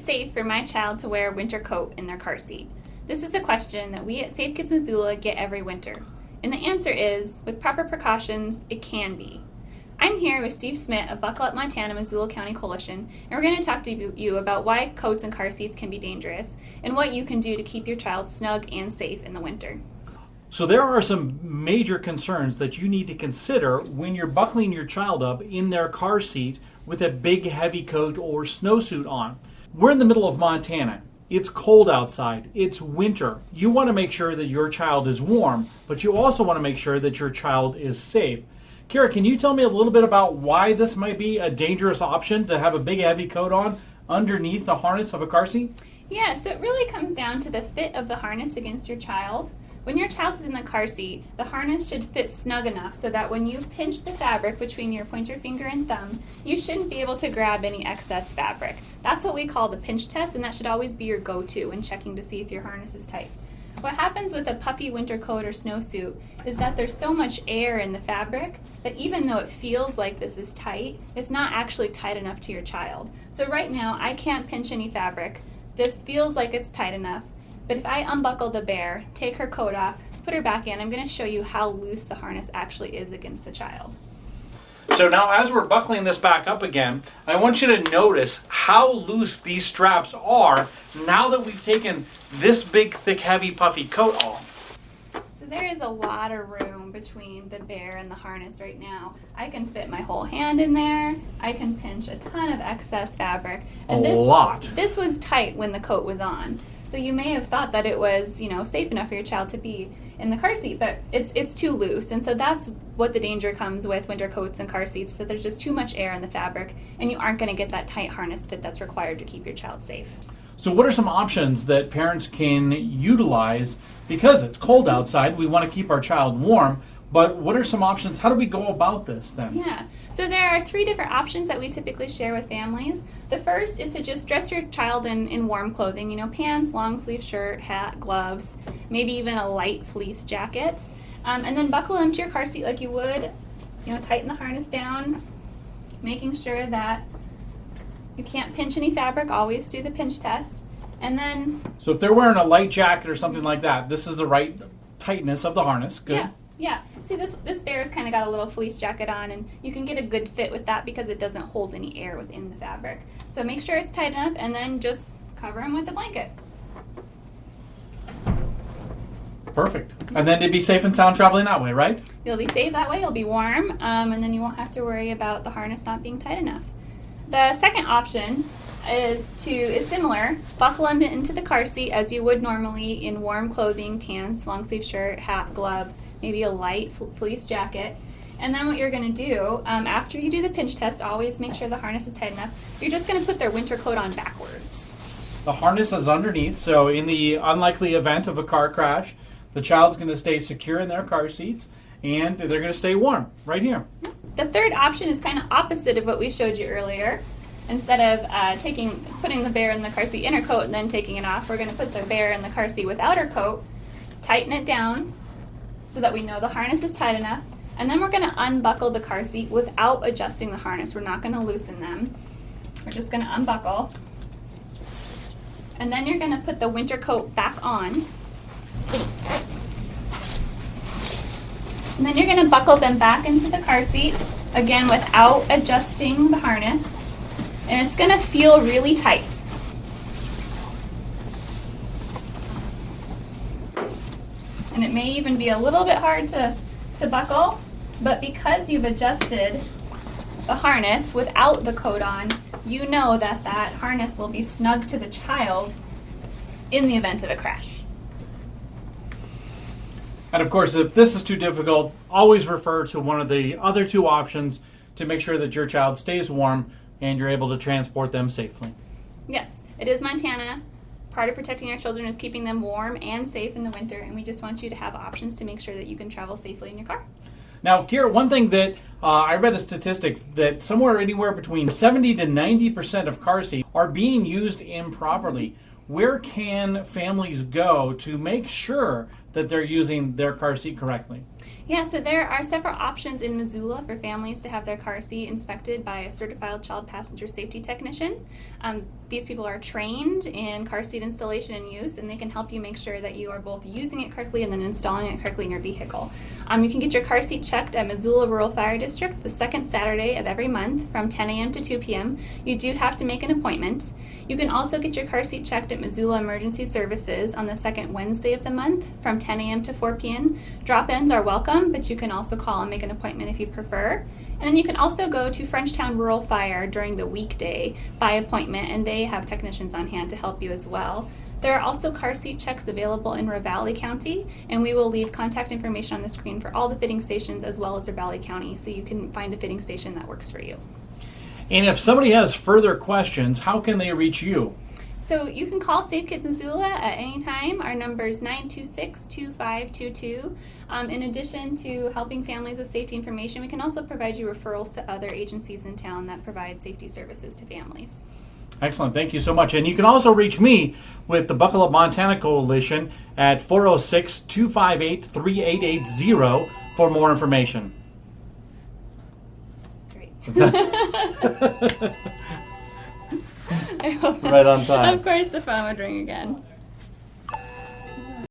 safe for my child to wear a winter coat in their car seat? This is a question that we at Safe Kids Missoula get every winter. And the answer is, with proper precautions, it can be. I'm here with Steve Schmidt of Buckle Up Montana Missoula County Coalition, and we're going to talk to you about why coats and car seats can be dangerous and what you can do to keep your child snug and safe in the winter. So there are some major concerns that you need to consider when you're buckling your child up in their car seat with a big heavy coat or snowsuit on. We're in the middle of Montana. It's cold outside. It's winter. You want to make sure that your child is warm, but you also want to make sure that your child is safe. Kira, can you tell me a little bit about why this might be a dangerous option to have a big heavy coat on underneath the harness of a car seat? Yeah, so it really comes down to the fit of the harness against your child. When your child is in the car seat, the harness should fit snug enough so that when you pinch the fabric between your pointer finger and thumb, you shouldn't be able to grab any excess fabric. That's what we call the pinch test, and that should always be your go-to when checking to see if your harness is tight. What happens with a puffy winter coat or snowsuit is that there's so much air in the fabric that even though it feels like this is tight, it's not actually tight enough to your child. So right now, I can't pinch any fabric. This feels like it's tight enough, but if I unbuckle the bear, take her coat off, put her back in, I'm going to show you how loose the harness actually is against the child. So now as we're buckling this back up again, I want you to notice how loose these straps are now that we've taken this big, thick, heavy, puffy coat off. So there is a lot of room between the bear and the harness right now. I can fit my whole hand in there. I can pinch a ton of excess fabric. And this was tight when the coat was on. So you may have thought that it was, safe enough for your child to be in the car seat, but it's too loose. And so that's what the danger comes with winter coats and car seats, that there's just too much air in the fabric and you aren't going to get that tight harness fit that's required to keep your child safe. So what are some options that parents can utilize? Because it's cold outside, we want to keep our child warm, but what are some options? How do we go about this then? Yeah, so there are 3 different options that we typically share with families. The first is to just dress your child in warm clothing, pants, long sleeve shirt, hat, gloves, maybe even a light fleece jacket. And then buckle them to your car seat like you would, tighten the harness down, making sure that you can't pinch any fabric, always do the pinch test. And then... So if they're wearing a light jacket or something like that, this is the right tightness of the harness. Good. Yeah. See, this bear's kind of got a little fleece jacket on, and you can get a good fit with that because it doesn't hold any air within the fabric. So make sure it's tight enough, and then just cover them with a blanket. Perfect. And then to be safe and sound traveling that way, right? You'll be safe that way, you'll be warm, and then you won't have to worry about the harness not being tight enough. The second option is similar. Buckle them into the car seat as you would normally in warm clothing, pants, long sleeve shirt, hat, gloves, maybe a light fleece jacket. And then what you're going to do, after you do the pinch test, always make sure the harness is tight enough. You're just going to put their winter coat on backwards. The harness is underneath, so in the unlikely event of a car crash, the child's going to stay secure in their car seats, and they're going to stay warm right here. The third option is kind of opposite of what we showed you earlier. Instead of putting the bear in the car seat inner coat and then taking it off, we're going to put the bear in the car seat with outer coat, tighten it down so that we know the harness is tight enough, and then we're going to unbuckle the car seat without adjusting the harness. We're not going to loosen them. We're just going to unbuckle. And then you're going to put the winter coat back on. And then you're going to buckle them back into the car seat, again without adjusting the harness. And it's going to feel really tight. And it may even be a little bit hard to buckle, but because you've adjusted the harness without the coat on, you know that that harness will be snug to the child in the event of a crash. And of course, if this is too difficult, always refer to one of the other 2 options to make sure that your child stays warm and you're able to transport them safely. Yes, it is Montana. Part of protecting our children is keeping them warm and safe in the winter, and we just want you to have options to make sure that you can travel safely in your car. Now, Kira, one thing that I read a statistics that anywhere between 70 to 90% of car seats are being used improperly. Where can families go to make sure that they're using their car seat correctly? Yeah, so there are several options in Missoula for families to have their car seat inspected by a certified child passenger safety technician. These people are trained in car seat installation and use, and they can help you make sure that you are both using it correctly and then installing it correctly in your vehicle. You can get your car seat checked at Missoula Rural Fire District the second Saturday of every month from 10 a.m. to 2 p.m. You do have to make an appointment. You can also get your car seat checked at Missoula Emergency Services on the second Wednesday of the month from 10 a.m. to 4 p.m. Drop-ins are welcome, but you can also call and make an appointment if you prefer. And then you can also go to Frenchtown Rural Fire during the weekday by appointment, and they have technicians on hand to help you as well. There are also car seat checks available in Ravalli County, and we will leave contact information on the screen for all the fitting stations as well as Ravalli County, so you can find a fitting station that works for you. And if somebody has further questions, how can they reach you? So you can call Safe Kids Missoula at any time. Our number is 926-2522. In addition to helping families with safety information, we can also provide you referrals to other agencies in town that provide safety services to families. Excellent. Thank you so much. And you can also reach me with the Buckle Up Montana Coalition at 406-258-3880 for more information. Great. Right on time. Of course, the phone would ring again.